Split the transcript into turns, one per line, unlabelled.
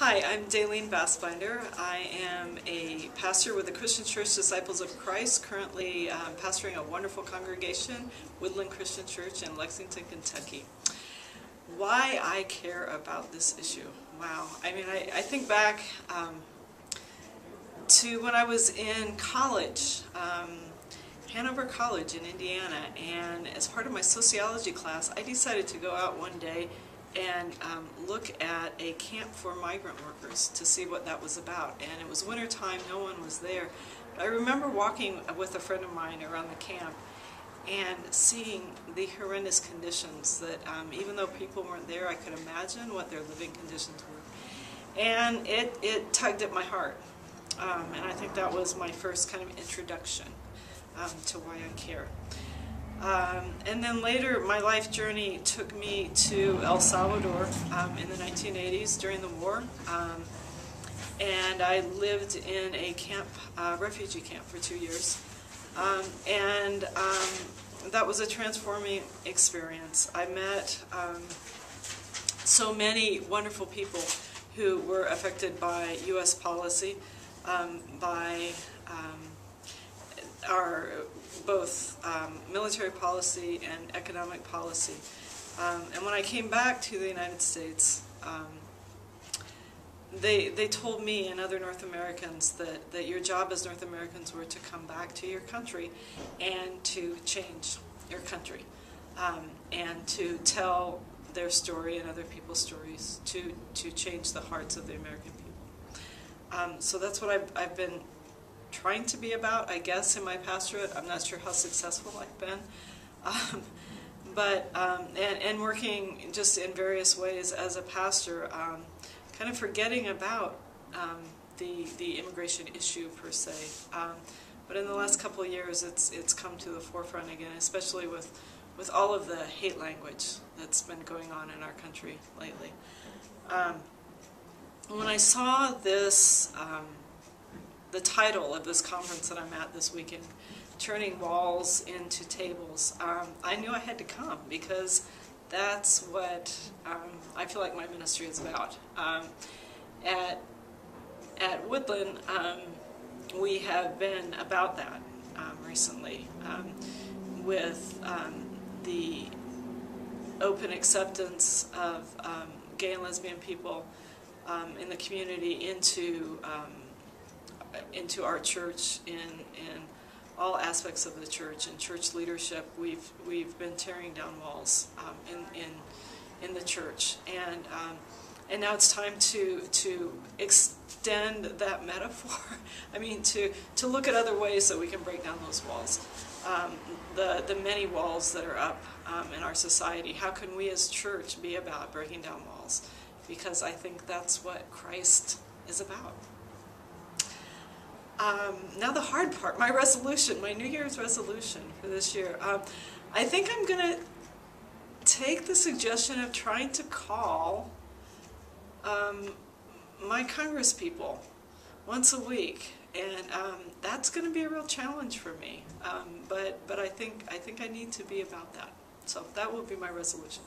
Hi, I'm Dalene Bassbinder. I am a pastor with the Christian Church Disciples of Christ, currently pastoring a wonderful congregation, Woodland Christian Church in Lexington, Kentucky. Why I care about this issue? Wow. I mean, I think back to when I was in college, Hanover College in Indiana, and as part of my sociology class, I decided to go out one day and look at a camp for migrant workers to see what that was about. And it was winter time, no one was there. But I remember walking with a friend of mine around the camp and seeing the horrendous conditions that even though people weren't there, I could imagine what their living conditions were. And it tugged at my heart. And I think that was my first kind of introduction to why I care. And then later, my life journey took me to El Salvador in the 1980s during the war. And I lived in a camp, refugee camp for 2 years. And that was a transforming experience. I met so many wonderful people who were affected by U.S. policy, by our both military policy and economic policy. And when I came back to the United States, they told me and other North Americans that your job as North Americans were to come back to your country and to change your country, and to tell their story and other people's stories to change the hearts of the American people. So that's what I've been trying to be about, I guess, in my pastorate. I'm not sure how successful I've been. And working just in various ways as a pastor, kind of forgetting about the immigration issue per se. But in the last couple of years, it's come to the forefront again, especially with all of the hate language that's been going on in our country lately. When I saw this, the title of this conference that I'm at this weekend, Turning Walls into Tables, I knew I had to come because that's what I feel like my ministry is about. At Woodland, we have been about that recently with the open acceptance of gay and lesbian people in the community into our church in all aspects of the church. In church leadership, we've been tearing down walls in the church, and now it's time to extend that metaphor. I mean, to look at other ways that we can break down those walls, the many walls that are up in our society. How can we as church be about breaking down walls? Because I think that's what Christ is about. Now the hard part, my resolution, my New Year's resolution for this year. I think I'm going to take the suggestion of trying to call my Congress people once a week, and that's going to be a real challenge for me. But I think I need to be about that. So that will be my resolution.